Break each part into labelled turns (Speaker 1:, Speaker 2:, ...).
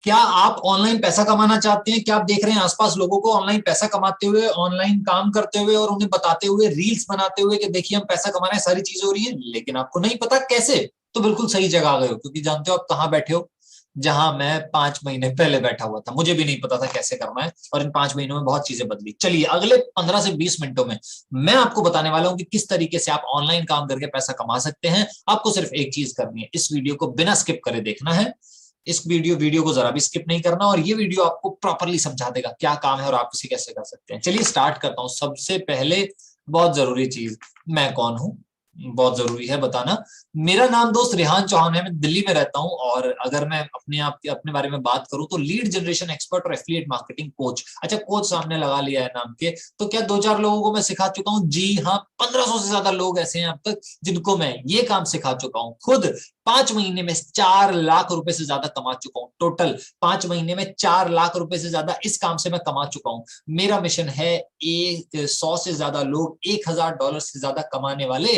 Speaker 1: क्या आप ऑनलाइन पैसा कमाना चाहते हैं? क्या आप देख रहे हैं आसपास लोगों को ऑनलाइन पैसा कमाते हुए, ऑनलाइन काम करते हुए और उन्हें बताते हुए, रील्स बनाते हुए कि देखिए हम पैसा कमा रहे हैं, सारी चीजें हो रही है, लेकिन आपको नहीं पता कैसे? तो बिल्कुल सही जगह आ गए हो, क्योंकि जानते हो आप कहाँ बैठे हो? जहां मैं 5 महीने पहले बैठा हुआ था। मुझे भी नहीं पता था कैसे करना है, और इन 5 महीनों में बहुत चीजें बदली। चलिए अगले 15 से 20 मिनटों में मैं आपको बताने वाला हूं कि किस तरीके से आप ऑनलाइन काम करके पैसा कमा सकते हैं। आपको सिर्फ एक चीज करनी है, इस वीडियो को बिना स्किप करे देखना है। इस वीडियो को जरा भी स्किप नहीं करना, और ये वीडियो आपको प्रॉपरली समझा देगा क्या काम है और आप उसे कैसे कर सकते हैं। चलिए स्टार्ट करता हूं। सबसे पहले बहुत जरूरी चीज, मैं कौन हूं, बहुत जरूरी है बताना। मेरा नाम दोस्त रेहान चौहान है, मैं दिल्ली में रहता हूं, और अगर मैं अपने बारे में बात करूं तो लीड जनरेशन एक्सपर्ट और एफिलिएट मार्केटिंग कोच। अच्छा, कोच सामने लगा लिया है नाम के, तो क्या 2-4 लोगों को मैं सिखा चुका हूं? जी हाँ, 1500 से ज्यादा लोग ऐसे हैं अब तक जिनको मैं ये काम सिखा चुका हूं। खुद 5 महीने में 4 लाख रुपए से ज्यादा कमा चुका हूं। टोटल 5 महीने में 4 लाख रुपए से ज्यादा इस काम से मैं कमा चुका हूं। मेरा मिशन है 100 से ज्यादा लोग $1000 से ज्यादा कमाने वाले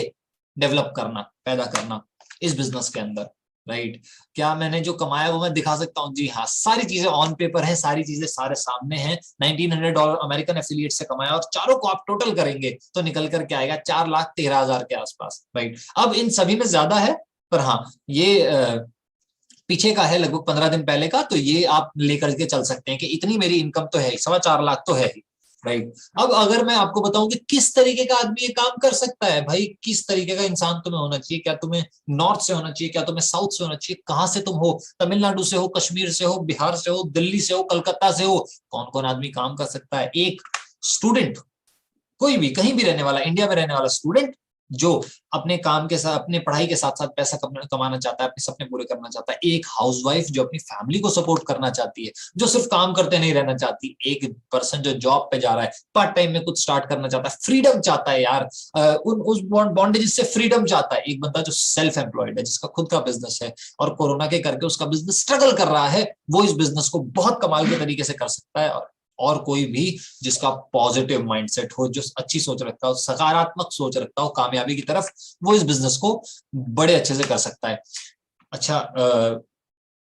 Speaker 1: डेवलप करना, पैदा करना इस बिजनेस के अंदर। राइट? क्या मैंने जो कमाया वो मैं दिखा सकता हूँ? जी हाँ, सारी चीजें ऑन पेपर है, सारी चीजें सारे सामने हैं। $1900 अमेरिकन एफिलिएट से कमाया, और चारों को आप टोटल करेंगे तो निकल कर के आएगा 4,13,000 के आसपास। राइट? अब इन सभी में ज्यादा है, पर हाँ ये पीछे का है, लगभग 15 दिन पहले का, तो ये आप लेकर के चल सकते हैं कि इतनी मेरी इनकम तो है, 4.25 लाख तो है ही। राइट? अब अगर मैं आपको बताऊं कि किस तरीके का आदमी ये काम कर सकता है, भाई किस तरीके का इंसान तुम्हें होना चाहिए, क्या तुम्हें नॉर्थ से होना चाहिए, क्या तुम्हें साउथ से होना चाहिए, कहां से तुम हो, तमिलनाडु से हो, कश्मीर से हो, बिहार से हो, दिल्ली से हो, कलकत्ता से हो, कौन कौन आदमी काम कर सकता है? एक स्टूडेंट, कोई भी कहीं भी रहने वाला, इंडिया में रहने वाला स्टूडेंट जो अपने काम के साथ, अपने पढ़ाई के साथ साथ पैसा कमाना चाहता है, अपने सपने पूरे करना चाहता है। एक हाउसवाइफ जो अपनी फैमिली को सपोर्ट करना चाहती है, जो सिर्फ काम करते नहीं रहना चाहती। एक पर्सन जो जॉब पे जा रहा है, पार्ट टाइम में कुछ स्टार्ट करना चाहता है, फ्रीडम चाहता है यार, उस बॉन्डेज से फ्रीडम चाहता है। एक बंदा जो सेल्फ एम्प्लॉयड है, जिसका खुद का बिजनेस है, और कोरोना के करके उसका बिजनेस स्ट्रगल कर रहा है, वो इस बिजनेस को बहुत कमाल के तरीके से कर सकता है। और कोई भी जिसका पॉजिटिव माइंडसेट हो, जो अच्छी सोच रखता हो, सकारात्मक सोच रखता हो कामयाबी की तरफ, वो इस बिजनेस को बड़े अच्छे से कर सकता है। अच्छा,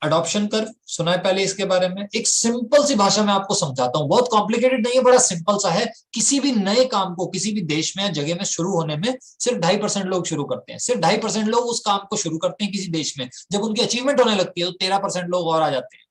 Speaker 1: अडॉप्शन कर्व सुना है पहले इसके बारे में? एक सिंपल सी भाषा में आपको समझाता हूं, बहुत कॉम्प्लिकेटेड नहीं है, बड़ा सिंपल सा है। किसी भी नए काम को किसी भी देश में या जगह में शुरू होने में सिर्फ 2.5% लोग शुरू करते हैं। सिर्फ 2.5% लोग उस काम को शुरू करते हैं किसी देश में। जब उनकी अचीवमेंट होने लगती है तो 13% लोग और आ जाते हैं,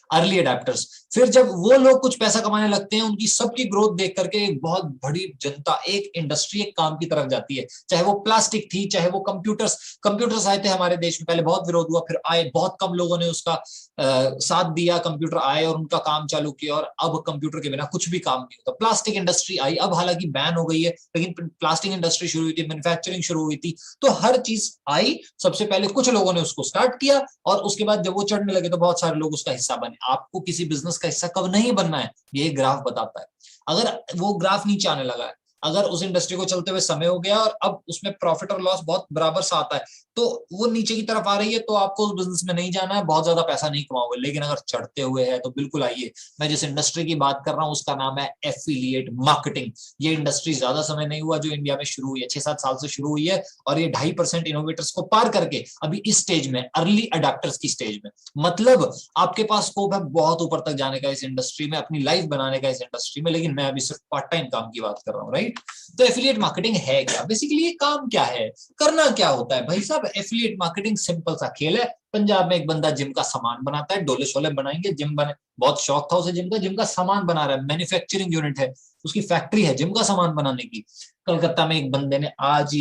Speaker 1: अर्ली अडेप्टर्स। फिर जब वो लोग कुछ पैसा कमाने लगते हैं, उनकी सबकी ग्रोथ देख करके एक बहुत बड़ी जनता, एक इंडस्ट्री, एक काम की तरफ जाती है। चाहे वो प्लास्टिक थी, चाहे वो कंप्यूटर्स आए थे हमारे देश में, पहले बहुत विरोध हुआ, फिर आए, बहुत कम लोगों ने उसका साथ दिया, कंप्यूटर आए और उनका काम चालू किया, और अब कंप्यूटर के बिना कुछ भी काम नहीं होता। प्लास्टिक इंडस्ट्री आई, अब हालांकि बैन हो गई है, लेकिन प्लास्टिक इंडस्ट्री शुरू हुई थी, मैन्युफैक्चरिंग शुरू हुई थी। तो हर चीज आई, सबसे पहले कुछ लोगों ने उसको स्टार्ट किया, और उसके बाद जब वो चढ़ने लगे तो बहुत सारे लोग उसका हिस्सा बने। आपको किसी बिजनेस का हिस्सा कब नहीं बनना है, ये ग्राफ बताता है। अगर वो ग्राफ नीचे आने लगा है, अगर उस इंडस्ट्री को चलते हुए समय हो गया और अब उसमें प्रॉफिट और लॉस बहुत बराबर सा आता है, तो वो नीचे की तरफ आ रही है, तो आपको उस बिजनेस में नहीं जाना है, बहुत ज्यादा पैसा नहीं कमाओगे। लेकिन अगर चढ़ते हुए है तो बिल्कुल आइए। मैं जिस इंडस्ट्री की बात कर रहा हूं उसका नाम है एफिलिएट मार्केटिंग। ये इंडस्ट्री ज्यादा समय नहीं हुआ जो इंडिया में शुरू हुई है, 6-7 साल से शुरू हुई है, और ये 2.5% इनोवेटर्स को पार करके अभी इस स्टेज में, अर्ली अडेप्टर्स की स्टेज में। मतलब आपके पास स्कोप है बहुत ऊपर तक जाने का इस इंडस्ट्री में, अपनी लाइफ बनाने का इस इंडस्ट्री में, लेकिन मैं अभी सिर्फ पार्ट टाइम काम की बात कर रहा हूँ। राइट? तो एफिलिएट मार्केटिंग है क्या? बेसिकली ये काम क्या है, करना क्या होता है? भाई साहब, एफिलिएट मार्केटिंग सिंपल सा खेल है। पंजाब में एक बंदा जिम का सामान बनाता है, डोले शोले बनाएंगे, जिम बने, बहुत शौक था उसे जिम का सामान बना रहा है, मैन्युफैक्चरिंग यूनिट है, उसकी फैक्ट्री है जिम का सामान बनाने की। कलकत्ता में एक बंदे ने आज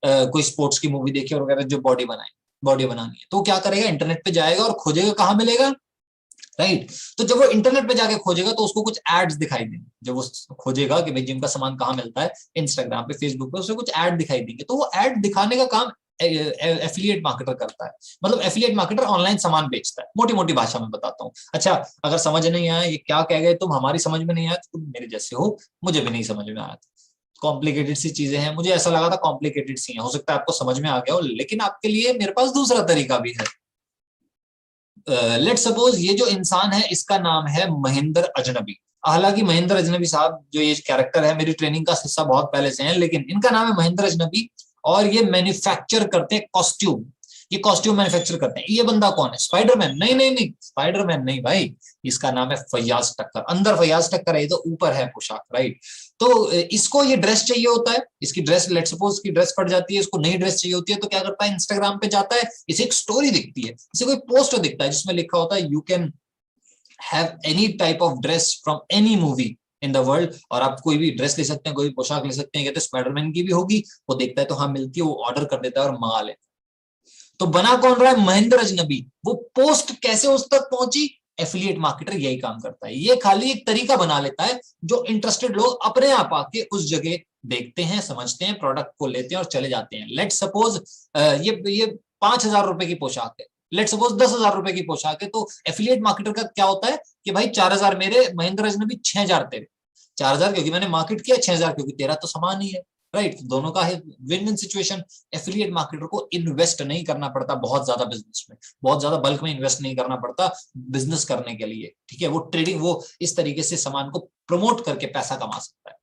Speaker 1: कोई स्पोर्ट्स की मूवी देखी और वगैरह, जो बॉडी बनानी है, तो क्या करेगा? इंटरनेट पे जाएगा और खोजेगा कहाँ मिलेगा। राइट? तो जब वो इंटरनेट पे जाके खोजेगा तो उसको कुछ एड्स दिखाई देंगे। जब वो खोजेगा कि भाई जिम का सामान कहाँ मिलता है, इंस्टाग्राम पे, फेसबुक पे, उससे कुछ ऐड दिखाई देंगे, तो वो ऐड दिखाने का काम एफिलिएट मार्केटर करता है। मतलब एफिलिएट मार्केटर ऑनलाइन सामान बेचता है, मोटी मोटी भाषा में बताता हूँ। अच्छा, अगर समझ नहीं आया ये क्या कह गए तुम, हमारी समझ में नहीं आया, तो तुम मेरे जैसे हो, मुझे भी नहीं समझ में आया था, कॉम्प्लिकेटेड सी चीजें हैं, मुझे ऐसा लगा था कॉम्प्लिकेटेड सी हैं, हो सकता है आपको समझ में आ गया हो, लेकिन आपके लिए मेरे पास दूसरा तरीका भी है। लेट सपोज ये जो इंसान है इसका नाम है महेंद्र अजनबी। हालांकि महेंद्र अजनबी साहब जो ये कैरेक्टर है, मेरी ट्रेनिंग का हिस्सा बहुत पहले से है, लेकिन इनका नाम है महेंद्र अजनबी, और ये मैन्युफैक्चर करते हैं कॉस्ट्यूम। ये कॉस्ट्यूम मैन्युफैक्चर करते हैं। ये बंदा कौन है? स्पाइडरमैन? नहीं नहीं नहीं, स्पाइडरमैन नहीं भाई, इसका नाम है फैयाज टक्कर। अंदर फैयाज टक्कर है, ये तो ऊपर है पोशाक, राइट। तो इसको ये ड्रेस चाहिए होता है, इसकी ड्रेस, लेट सपोज की ड्रेस पड़ जाती है, इसको नई ड्रेस चाहिए होती है, तो क्या करता है, इंस्टाग्राम पे जाता है, इसे एक स्टोरी दिखती है, इसे कोई पोस्ट दिखता है जिसमें लिखा होता है you can have any type of dress from any movie in the world, और आप कोई भी ड्रेस ले सकते हैं, कोई भी पोशाक ले सकते हैं। कहते हैं स्पाइडरमैन की भी होगी, वो देखता है तो हाँ मिलती है, वो ऑर्डर कर देता है और मंगा लेता है। तो बना कौन रहा है? महेंद्र अजनबी। वो पोस्ट कैसे उस तक पहुंची? एफिलिएट मार्केटर यही काम करता है। ये खाली एक तरीका बना लेता है जो इंटरेस्टेड लोग अपने आप आके उस जगह देखते हैं, समझते हैं, प्रोडक्ट को लेते हैं और चले जाते हैं। लेट सपोज ये 5,000 रुपए की पोशाक है, लेट सपोज 10,000 रुपए की पोशाक है, तो एफिलिएट मार्केटर का क्या होता है कि भाई 4,000 मेरे, महेंद्र अजनबी 6,000 तेरे। 4,000 क्योंकि मैंने मार्केट किया, 6,000 क्योंकि तेरा तो सामान ही है, राइट। दोनों का है win win situation. Affiliate marketer को इन्वेस्ट नहीं करना पड़ता बहुत ज्यादा बिजनेस में, बहुत ज्यादा बल्क में इन्वेस्ट नहीं करना पड़ता बिजनेस करने के लिए, ठीक है। वो ट्रेडिंग, वो इस तरीके से सामान को प्रमोट करके पैसा कमा सकता है।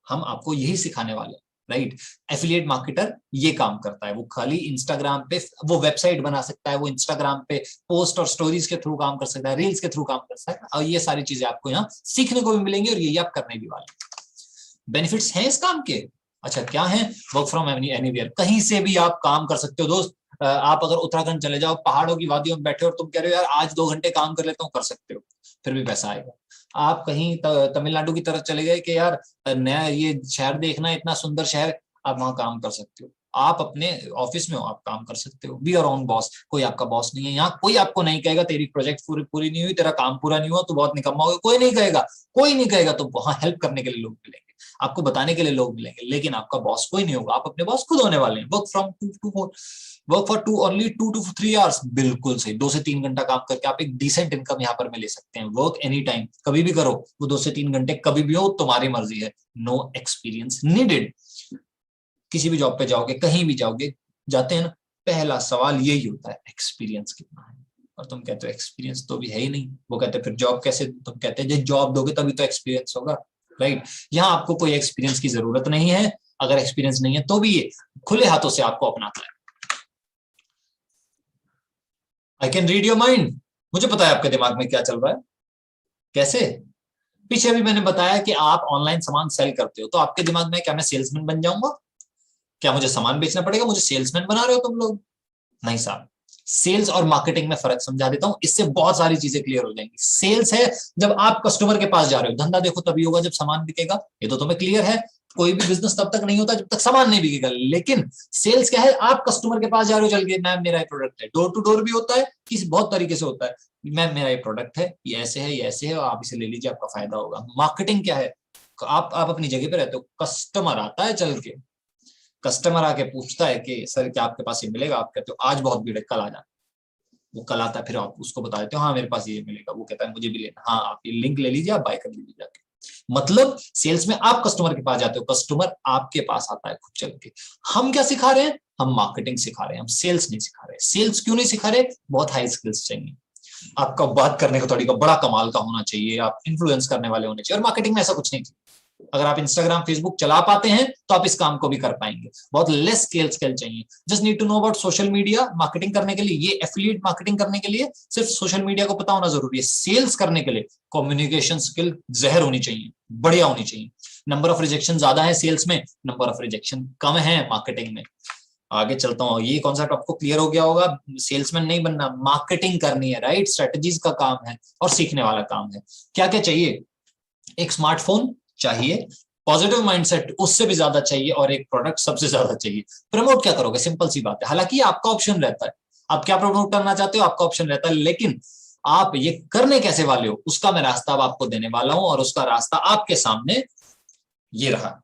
Speaker 1: हम आपको यही सिखाने वाले हैं, राइट। एफिलिएट मार्केटर ये काम करता है, वो खाली इंस्टाग्राम पे वो वेबसाइट बना सकता है, वो इंस्टाग्राम पे पोस्ट और स्टोरीज के थ्रू काम कर सकता है, रील्स के थ्रू काम कर सकता है, और ये सारी चीजें आपको यहाँ सीखने को भी मिलेंगी और यही आप करने भी वाले। बेनिफिट्स हैं इस काम के। अच्छा क्या है? वर्क फ्रॉम एनीवेयर, कहीं से भी आप काम कर सकते हो दोस्त। आप अगर उत्तराखंड चले जाओ, पहाड़ों की वादियों में बैठे हो और तुम कह रहे हो यार आज 2 घंटे काम कर लेता हूँ, कर सकते हो, फिर भी पैसा आएगा। आप कहीं तमिलनाडु की तरफ चले गए कि यार नया ये शहर देखना है, इतना सुंदर शहर, आप वहां काम कर सकते हो। आप अपने ऑफिस में हो, आप काम कर सकते हो, बी योर ओन बॉस। कोई आपका बॉस नहीं है यहाँ, कोई आपको नहीं कहेगा तेरी प्रोजेक्ट पूरी नहीं हुई, तेरा काम पूरा नहीं हुआ, तू बहुत निकम्मा हो गया, कोई नहीं कहेगा, कोई नहीं कहेगा। तो वहां हेल्प करने के लिए लोग मिलेंगे, आपको बताने के लिए लोग मिलेंगे, लेकिन आपका बॉस कोई नहीं होगा, आप अपने बॉस खुद होने वाले हैं। Work for two only 2 to 3 hours, बिल्कुल सही। 2 से 3 घंटा काम करके आप एक डिसेंट इनकम यहाँ पर में ले सकते हैं। वर्क एनी टाइम, कभी भी करो, वो 2 से 3 घंटे कभी भी हो, तुम्हारी मर्जी है। No experience needed. किसी भी जॉब पे जाओगे, कहीं भी जाओगे, जाते हैं ना, पहला सवाल यही होता है एक्सपीरियंस कितना है, और तुम कहते हो एक्सपीरियंस तो भी है ही नहीं। वो कहते हैं फिर जॉब कैसे? तुम कहते हैं जॉब दोगे तभी तो एक्सपीरियंस होगा, राइट। यहाँ आपको कोई एक्सपीरियंस की जरूरत नहीं है, अगर एक्सपीरियंस नहीं है तो भी ये खुले हाथों से आपको अपनाता है। I can read your mind, मुझे पता है आपके दिमाग में क्या चल रहा है। कैसे? पीछे भी मैंने बताया कि आप ऑनलाइन सामान सेल करते हो, तो आपके दिमाग में क्या मैं सेल्समैन बन जाऊंगा? क्या मुझे सामान बेचना पड़ेगा? मुझे सेल्समैन बना रहे हो तुम लोग? नहीं साहब। सेल्स और मार्केटिंग में फर्क समझा देता हूं, इससे बहुत सारी चीजें क्लियर हो जाएंगी। सेल्स है जब आप कस्टमर के पास जा रहे हो, धंधा देखो तभी होगा जब सामान बिकेगा, ये तो तुम्हें क्लियर है। कोई भी बिजनेस तब तक नहीं होता जब तक सामान नहीं बिकेगा। लेकिन सेल्स क्या है? आप कस्टमर के पास जा रहे हो, चल के मैम मेरा ये प्रोडक्ट है। डोर टू डोर भी होता है, किसी बहुत तरीके से होता है, मैम मेरा ये प्रोडक्ट है, ये ऐसे है, ये ऐसे है, आप इसे ले लीजिए, आपका फायदा होगा। मार्केटिंग क्या है? आप अपनी जगह पे रहते हो, कस्टमर आता है चल के, कस्टमर आके पूछता है कि सर क्या आपके पास ये मिलेगा? आप कहते हो आज बहुत भीड़ है, कल आ जाना। वो कल आता है, फिर आप उसको बता देते हो हाँ मेरे पास ये मिलेगा। वो कहता है मुझे भी लेना, हाँ आप ये लिंक ले लीजिए, आप बाय कर लीजिए जाके। मतलब सेल्स में आप कस्टमर के पास जाते हो, कस्टमर आपके पास आता है खुद चल के। हम क्या सिखा रहे हैं? हम मार्केटिंग सिखा रहे हैं, हम सेल्स नहीं सिखा रहे। सेल्स क्यों नहीं सिखा रहे? बहुत हाई स्किल्स चाहिए, आपका बात करने का तरीका बड़ा कमाल का होना चाहिए, आप इन्फ्लुएंस करने वाले होने चाहिए, और मार्केटिंग में ऐसा कुछ नहीं चाहिए। अगर आप इंस्टाग्राम फेसबुक चला पाते हैं तो आप इस काम को भी कर पाएंगे। बहुत लेस स्किल चाहिए, just need to know about social media marketing करने के लिए। ये एफिलिएट मार्केटिंग करने के लिए सिर्फ सोशल मीडिया को पता होना जरूरी है। सेल्स करने के लिए कम्युनिकेशन स्किल जहर होनी चाहिए, बढ़िया होनी चाहिए। नंबर ऑफ रिजेक्शन ज्यादा है सेल्स में, नंबर ऑफ रिजेक्शन कम है मार्केटिंग में। आगे चलता हूँ, ये कॉन्सेप्ट आपको क्लियर हो गया होगा। सेल्समैन नहीं बनना, मार्केटिंग करनी है, राइट। स्ट्रेटजीज का काम है और सीखने वाला काम है। क्या क्या चाहिए? एक स्मार्टफोन चाहिए, पॉजिटिव माइंडसेट उससे भी ज्यादा चाहिए, और एक प्रोडक्ट सबसे ज्यादा चाहिए। प्रमोट क्या करोगे? सिंपल सी बात है, हालांकि आपका ऑप्शन रहता है, आप क्या प्रमोट करना चाहते हो, आपका ऑप्शन रहता है, लेकिन आप ये करने कैसे वाले हो उसका मैं रास्ता अब आपको देने वाला हूं, और उसका रास्ता आपके सामने ये रहा।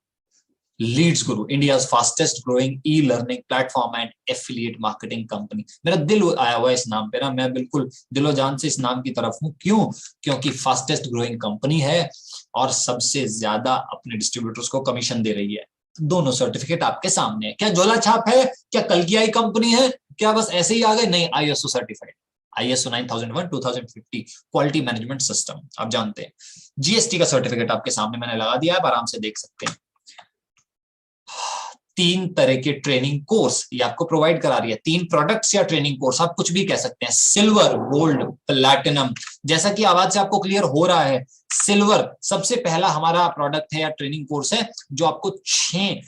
Speaker 1: Leeds Guru, India fastest growing e learning platform and affiliate marketing company. मेरा दिल आया हुआ है इस नाम पे ना, मैं बिल्कुल दिलो जान से इस नाम की तरफ हूं। क्यों? क्योंकि फास्टेस्ट ग्रोइंग कंपनी है और सबसे ज्यादा अपने डिस्ट्रीब्यूटर्स को कमीशन दे रही है। दोनों सर्टिफिकेट आपके सामने है। क्या झोला छाप है? क्या कल की आई कंपनी है? क्या बस ऐसे ही आ गए? नहीं, ISO certified, ISO 9001 2050 quality management system, आप जानते हैं। जीएसटी का सर्टिफिकेट आपके सामने मैंने लगा दिया है, आप आराम से देख सकते हैं। 3 तरह के ट्रेनिंग कोर्स ये आपको प्रोवाइड करा रही है, 3 प्रोडक्ट्स या ट्रेनिंग कोर्स, आप कुछ भी कह सकते हैं, सिल्वर, गोल्ड, प्लैटिनम। जैसा कि आवाज से आपको क्लियर हो रहा है, सिल्वर सबसे पहला हमारा प्रोडक्ट है या ट्रेनिंग कोर्स है जो आपको 6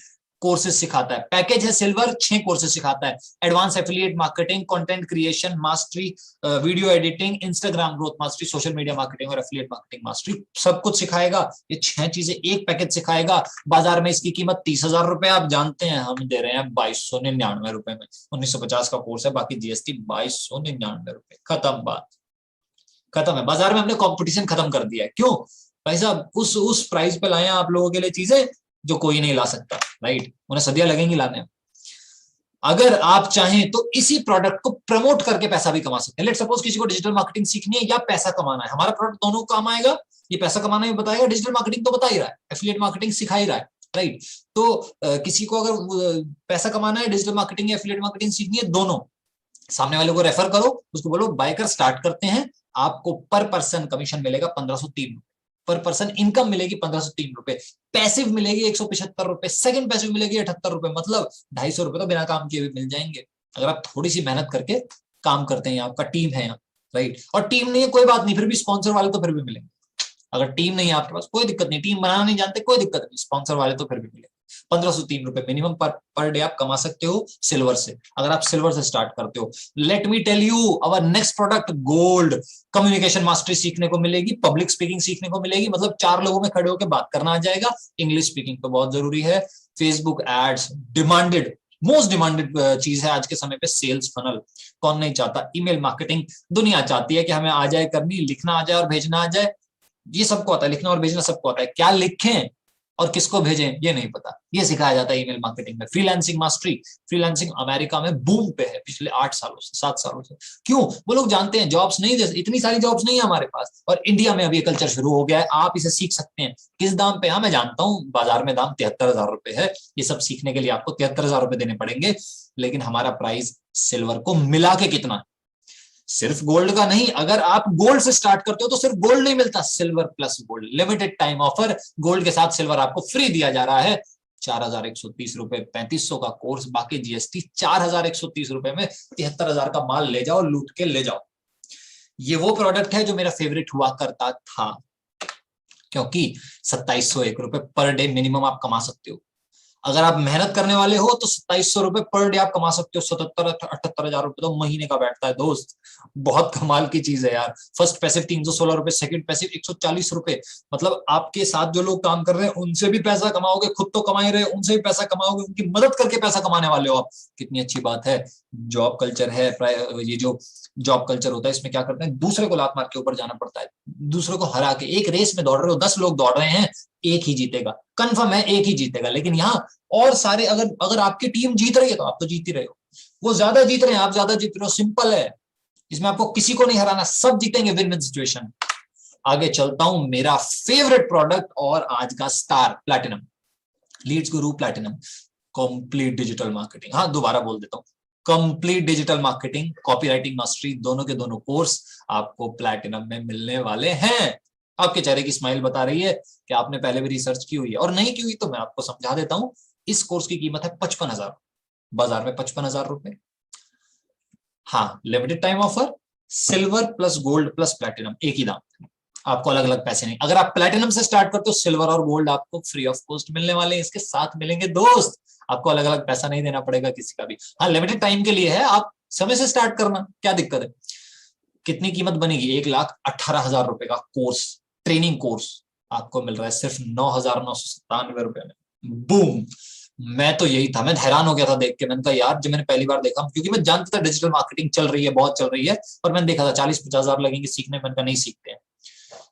Speaker 1: कोर्सेज सिखाता है। पैकेज है सिल्वर, 6 कोर्सेज सिखाता है। Advance affiliate marketing, content creation mastery, video editing, Instagram growth mastery, social media marketing और एफिलिएट मार्केटिंग मास्टरी, सब कुछ सिखाएगा। ये 6 चीजें एक पैकेज सिखाएगा। बाजार में इसकी कीमत 30,000 रुपए, आप जानते हैं, हम दे रहे हैं 2299 रुपए में। 1950 का कोर्स है, बाकी जीएसटी 2299 रुपए। खत्म बात, खत्म है। बाजार में हमने कंपटीशन खत्म कर दिया है। क्यों भाई साहब? उस प्राइस पे लाए आप लोगों के लिए चीजें जो कोई नहीं ला सकता, राइट? उन्हें सदियां लगेंगी लाने में। अगर आप चाहें तो इसी प्रोडक्ट को प्रमोट करके पैसा भी कमा सकते हैं। लेट सपोज किसी को डिजिटल मार्केटिंग सीखनी है या पैसा कमाना है, हमारा प्रोडक्ट दोनों काम आएगा। ये पैसा कमाना भी बताएगा, डिजिटल मार्केटिंग तो बता ही रहा है, एफिलिएट मार्केटिंग सिखा ही रहा है, राइट? तो किसी को अगर पैसा कमाना है, डिजिटल मार्केटिंग या एफिलिएट मार्केटिंग सीखनी है, दोनों, सामने वाले को रेफर करो, उसको बोलो बाय कर, स्टार्ट करते हैं। आपको पर पर्सन कमीशन मिलेगा 1503 रुपए, पर पर्सन इनकम मिलेगी 1503 रुपए, पैसिव मिलेगी 175 रुपए, सेकंड पैसिव मिलेगी 78 रुपए, मतलब 250 रुपए तो बिना काम किए भी मिल जाएंगे अगर आप थोड़ी सी मेहनत करके काम करते हैं। आपका टीम है यहाँ, राइट? और टीम नहीं है कोई बात नहीं, फिर भी स्पॉन्सर वाले तो फिर भी मिलेंगे। अगर टीम नहीं है आपके पास कोई दिक्कत नहीं, टीम बनाना नहीं जानते कोई दिक्कत नहीं, स्पॉन्सर वाले तो फिर भी मिलेंगे। 1503 रुपए मिनिमम पर डे आप कमा सकते हो सिल्वर से, अगर आप सिल्वर से स्टार्ट करते हो। Let me tell you our next product gold. Communication mastery सीखने को मिलेगी, पब्लिक स्पीकिंग सीखने को मिलेगी, मतलब 4 लोगों में खड़े होकर बात करना आ जाएगा। इंग्लिश स्पीकिंग तो बहुत जरूरी है। Facebook ads demanded, most demanded चीज है आज के समय पे। सेल्स फनल कौन नहीं चाहता? ईमेल मार्केटिंग दुनिया चाहती है कि हमें आ जाए करनी, लिखना आ जाए और भेजना आ जाए। ये सबको आता है, लिखना और भेजना सबको आता है। क्या लिखें और किसको भेजें ये नहीं पता, ये सिखाया जाता है ईमेल मार्केटिंग में। फ्रीलांसिंग मास्टरी, फ्रीलांसिंग अमेरिका में बूम पे है पिछले 8 सालों से, 7 सालों से। क्यों? वो लोग जानते हैं जॉब्स नहीं, इतनी सारी जॉब्स नहीं है हमारे पास, और इंडिया में अभी कल्चर शुरू हो गया है। आप इसे सीख सकते हैं। किस दाम पे? हाँ मैं जानता हूँ बाजार में दाम 73,000 रुपए है। ये सब सीखने के लिए आपको 73,000 रुपए देने पड़ेंगे, लेकिन हमारा प्राइस सिल्वर को मिला के कितना? सिर्फ गोल्ड का नहीं, अगर आप गोल्ड से स्टार्ट करते हो तो सिर्फ गोल्ड नहीं मिलता, silver plus gold, limited time offer. Gold के साथ सिल्वर आपको फ्री दिया जा रहा है। 4,130 रुपए, 3500 का कोर्स, बाकी जीएसटी। 4,130 रुपए में 73,000 का माल ले जाओ, लूट के ले जाओ। ये वो प्रोडक्ट है जो मेरा फेवरेट हुआ करता था, क्योंकि 2,701 रुपए पर डे मिनिमम आप कमा सकते हो। अगर आप मेहनत करने वाले हो तो 2,700 रुपए पर डे आप कमा सकते हो। 77-78 हजार रुपए तो महीने का बैठता है दोस्त, बहुत कमाल की चीज है यार। फर्स्ट पैसिव 316 रुपए, सेकंड पैसिव 140 रुपए, मतलब आपके साथ जो लोग काम कर रहे हैं उनसे भी पैसा कमाओगे, खुद तो कमा ही रहे, उनसे भी पैसा कमाओगे, उनकी मदद करके पैसा कमाने वाले हो आप। कितनी अच्छी बात है। जॉब कल्चर है, ये जो जॉब कल्चर होता है इसमें क्या करते हैं, दूसरे को लात मार के ऊपर जाना पड़ता है, दूसरे को हरा के। एक रेस में दौड़ रहे हो, 10 लोग दौड़ रहे हैं, एक ही जीतेगा, कंफर्म है एक ही जीतेगा। लेकिन यहाँ और सारे, अगर आपकी टीम जीत रही है तो आप तो जीत ही रहे हो, वो ज्यादा जीत रहे हैं आप ज्यादा जीत रहे हो, सिंपल है। इसमें आपको किसी को नहीं हराना, सब जीतेंगे, विन विन सिचुएशन। आगे चलता हूं, मेरा फेवरेट प्रोडक्ट और आज का स्टार, प्लैटिनम, लीड्स गुरु प्लैटिनम, कंप्लीट डिजिटल मार्केटिंग। हाँ दोबारा बोल देता हूँ, complete digital marketing, copywriting mastery, दोनों के दोनों कोर्स आपको प्लैटिनम में मिलने वाले हैं। आपके चेहरे की स्माइल बता रही है कि आपने पहले भी रिसर्च की हुई है, और नहीं की हुई तो मैं आपको समझा देता हूं। इस कोर्स की कीमत है 55,000, बाजार में 55,000 रुपए। हाँ limited time offer, silver plus gold plus platinum एक ही दाम, आपको अलग अलग पैसे नहीं। अगर आप प्लैटिनम से स्टार्ट करते हो, सिल्वर और गोल्ड आपको फ्री ऑफ कॉस्ट मिलने वाले हैं, इसके साथ मिलेंगे दोस्त, आपको अलग अलग पैसा नहीं देना पड़ेगा किसी का भी। हाँ लिमिटेड टाइम के लिए है, आप समय से स्टार्ट करना, क्या दिक्कत है। कितनी कीमत बनेगी? 1,18,000 रुपए का कोर्स, ट्रेनिंग कोर्स आपको मिल रहा है सिर्फ 9,997 रुपए में। बूम! मैं तो यही था, मैं हैरान हो गया था देख के। मैंने कहा यार, जब मैंने पहली बार देखा, क्योंकि मैं जानता था डिजिटल मार्केटिंग चल रही है, बहुत चल रही है, और मैंने देखा था 40-50 हजार लगेंगे सीखने में, मैंने कहा नहीं सीखते हैं।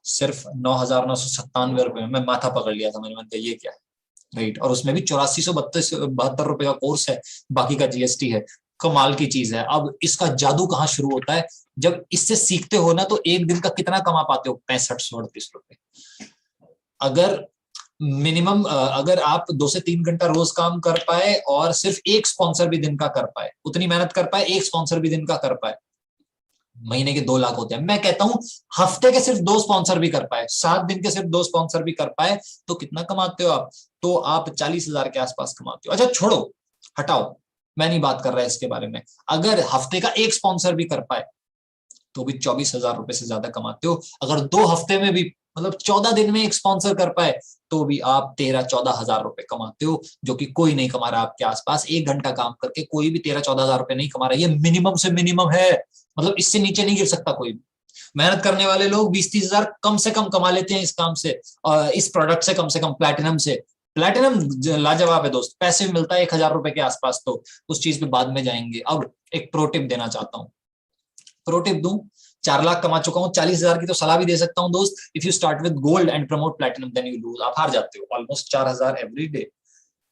Speaker 1: सिर्फ 9,997 रुपए में मैं माथा पकड़ लिया था, मैंने कहा ये क्या है, राइट? और उसमें भी 8472 रुपए का कोर्स है, बाकी का जीएसटी है। कमाल की चीज है। अब इसका जादू कहाँ शुरू होता है, जब इससे सीखते हो ना, तो एक दिन का कितना कमा पाते हो? 6538 रुपए। अगर मिनिमम, अगर आप 2 से 3 घंटा रोज काम कर पाए और सिर्फ एक स्पॉन्सर भी दिन का कर पाए, उतनी मेहनत कर पाए, एक स्पॉन्सर भी दिन का कर पाए, महीने के 2 लाख होते हैं। मैं कहता हूं हफ्ते के सिर्फ 2 स्पॉन्सर भी कर पाए, 7 दिन के सिर्फ 2 स्पॉन्सर भी कर पाए तो कितना कमाते हो आप? तो आप 40,000 के आसपास कमाते हो। अच्छा छोड़ो, हटाओ, मैं नहीं बात कर रहा इसके बारे में। अगर हफ्ते का एक स्पॉन्सर भी कर पाए तो भी 24,000 रुपए से ज्यादा कमाते हो। अगर 2 हफ्ते में भी, मतलब 14 दिन में एक स्पॉन्सर कर पाए तो भी आप 13-14 हजार रुपए कमाते हो, जो कि कोई नहीं कमा रहा आपके आसपास। 1 घंटा काम करके कोई भी 13-14 हजार रुपए नहीं कमा रहा। ये मिनिमम से मिनिमम है, मतलब इससे नीचे नहीं गिर सकता कोई भी। मेहनत करने वाले लोग 20-30 हजार कम से कम कमा लेते हैं इस काम से, इस प्रोडक्ट से कम प्लैटिनम से। प्लैटिनम लाजवाब है दोस्त, पैसे मिलता है 1,000 रुपए के आसपास। तो उस चीज पे बाद में जाएंगे। अब एक प्रो टिप देना चाहता हूँ। प्रो टिप दूं, 4 लाख कमा चुका हूं, 40,000 की तो सलाह भी दे सकता हूं दोस्त। If you start with gold and promote platinum then you lose, आप हार जाते हो ऑलमोस्ट 4,000 एवरी डे।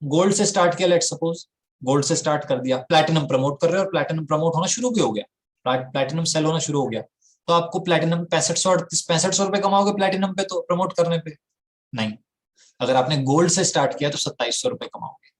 Speaker 1: गोल्ड से स्टार्ट किया, लेट सपोज गोल्ड से स्टार्ट कर दिया, प्लैटिनम प्रमोट कर रहे हो और प्लैटिनम प्रमोट होना शुरू भी हो गया, प्लैटिनम सेल होना शुरू हो गया, तो आपको प्लैटिनम 6500 रुपए कमाओगे प्लैटिनम पे तो प्रमोट करने पे? नहीं। अगर आपने गोल्ड से स्टार्ट किया तो 2700 रुपए कमाओगे।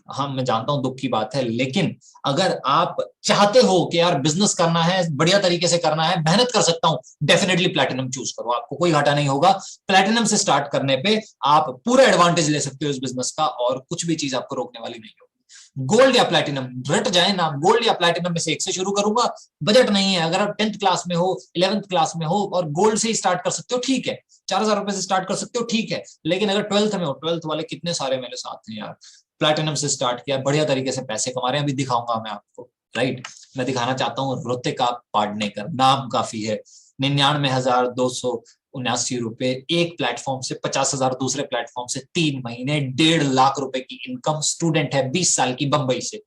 Speaker 1: हाँ मैं जानता हूं दुख की बात है, लेकिन अगर आप चाहते हो कि यार बिजनेस करना है, बढ़िया तरीके से करना है, मेहनत कर सकता हूं, डेफिनेटली प्लैटिनम चूज करो, आपको कोई घाटा नहीं होगा। प्लैटिनम से स्टार्ट करने पे आप पूरा एडवांटेज ले सकते हो इस बिजनेस का, और कुछ भी चीज आपको रोकने वाली नहीं होगी। गोल्ड या प्लैटिनम, रट जाए ना, गोल्ड या प्लैटिनम में से एक से शुरू करूंगा। बजट नहीं है, अगर आप 10th क्लास में हो, 11th क्लास में हो और गोल्ड से ही स्टार्ट कर सकते हो, ठीक है। 4,000 रुपए से स्टार्ट कर सकते हो, ठीक है। लेकिन अगर 12th में हो, 12th वाले कितने सारे मेरे साथ हैं यार, प्लैटिनम से स्टार्ट किया, बढ़िया तरीके से पैसे कमा रहे हैं, अभी दिखाऊंगा मैं आपको। राइट, मैं दिखाना चाहता हूँ ऋतिका पाडनेकर, नाम काफी है। 99,279 रुपए एक प्लेटफॉर्म से, 50,000 दूसरे प्लेटफॉर्म से, 3 महीने 1.5 लाख रुपए की इनकम। स्टूडेंट है, 20 साल की, बंबई से।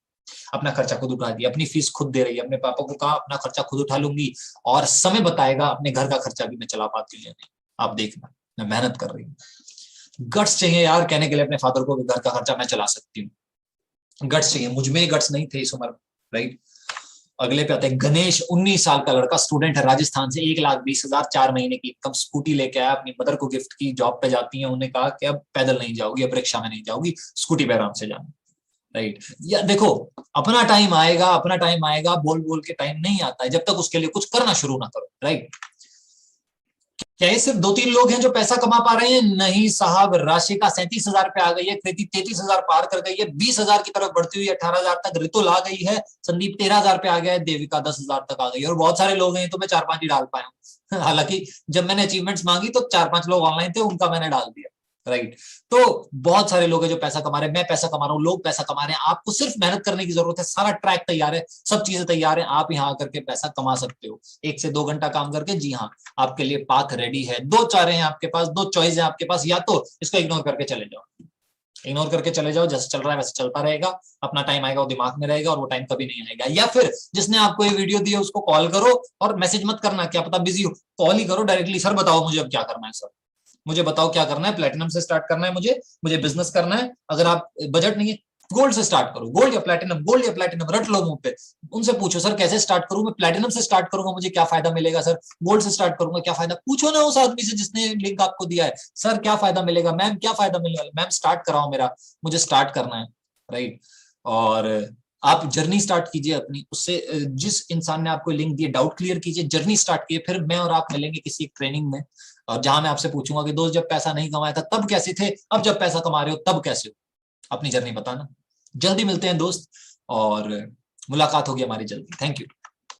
Speaker 1: अपना खर्चा खुद उठा दिया, अपनी फीस खुद दे रही है। अपने पापा को कहा अपना खर्चा खुद उठा लूंगी, और समय बताएगा अपने घर का खर्चा भी मैं चला पाती हूँ या नहीं। आप देखना, मैं मेहनत कर रही हूँ। गट्स चाहिए यार कहने के लिए अपने फादर को कि घर का खर्चा मैं चला सकती हूँ। गट्स चाहिए, मुझ में गट्स नहीं थे इस उम्र। राइट, अगले पे आते हैं गणेश, 19 साल का लड़का, स्टूडेंट है, राजस्थान से, 1,20,000, 4 महीने की इनकम। स्कूटी लेके आया, अपनी मदर को गिफ्ट की, जॉब पे जाती है, उन्होंने कहा कि अब पैदल नहीं जाओगी, अब रिक्शा में नहीं जाओगी, स्कूटी पे आराम से जाना। राइट, या देखो, अपना टाइम आएगा, अपना टाइम आएगा, बोल बोल के टाइम नहीं आता है जब तक उसके लिए कुछ करना शुरू ना करो। राइट, क्या ये सिर्फ 2-3 लोग हैं जो पैसा कमा पा रहे हैं? नहीं साहब, राशिका 37,000 पे आ गई है, कृति 33,000 पार कर गई है, 20,000 की तरफ बढ़ती हुई 18,000 तक ऋतुल आ गई है, संदीप 13,000 पे आ गया है, देविका 10,000 तक आ गई है, और बहुत सारे लोग हैं तो मैं 4-5 ही डाल पाया हूँ। हालांकि जब मैंने अचीवमेंट्स मांगी तो 4-5 लोग ऑनलाइन थे, उनका मैंने डाल दिया। राइट, तो बहुत सारे लोग हैं जो पैसा कमा रहे हैं, मैं पैसा कमा रहा हूँ, लोग पैसा कमा रहे हैं। आपको सिर्फ मेहनत करने की जरूरत है, सारा ट्रैक तैयार है, सब चीजें तैयार है, आप यहाँ आकर के पैसा कमा सकते हो 1 से 2 घंटा काम करके। जी हाँ, आपके लिए पाथ रेडी है। 2 चारे हैं आपके पास, 2 चॉइस है आपके पास, या तो इसको इग्नोर करके चले जाओ, इग्नोर करके चले जाओ, जैसे चल रहा है वैसे चलता रहेगा, अपना टाइम आएगा वो दिमाग में रहेगा और वो टाइम कभी नहीं आएगा। या फिर जिसने आपको ये वीडियो दी है उसको कॉल करो, और मैसेज मत करना, क्या पता बिजी हो, कॉल ही करो डायरेक्टली, सर बताओ मुझे अब क्या करना है, सर मुझे बताओ क्या करना है, प्लेटिनम से स्टार्ट करना है, मुझे बिजनेस करना है। अगर आप बजट नहीं है, गोल्ड से स्टार्ट करो, गोल्ड या प्लेटिनम, गोल्ड या प्लेटिनम, रट लो मुंह पे। उनसे पूछो सर कैसे स्टार्ट करूं, मैं प्लेटिनम से स्टार्ट करूंगा मुझे क्या फायदा मिलेगा, सर गोल्ड से स्टार्ट करूंगा क्या फायदा, पूछो ना उस आदमी से जिसने लिंक आपको दिया है, सर क्या फायदा मिलेगा, मैम क्या फायदा मिलेगा, मैम स्टार्ट कराओ मेरा, मुझे स्टार्ट करना है। राइट, और आप जर्नी स्टार्ट कीजिए अपनी, उससे जिस इंसान ने आपको लिंक दिए डाउट क्लियर कीजिए, जर्नी स्टार्ट कीजिए, फिर मैं और आप मिलेंगे किसी एक ट्रेनिंग में, और जहां मैं आपसे पूछूंगा कि दोस्त जब पैसा नहीं कमाया था तब कैसे थे, अब जब पैसा कमा रहे हो तब कैसे हो, अपनी जर्नी बताना। जल्दी मिलते हैं दोस्त, और मुलाकात होगी हमारी जल्दी। Thank you.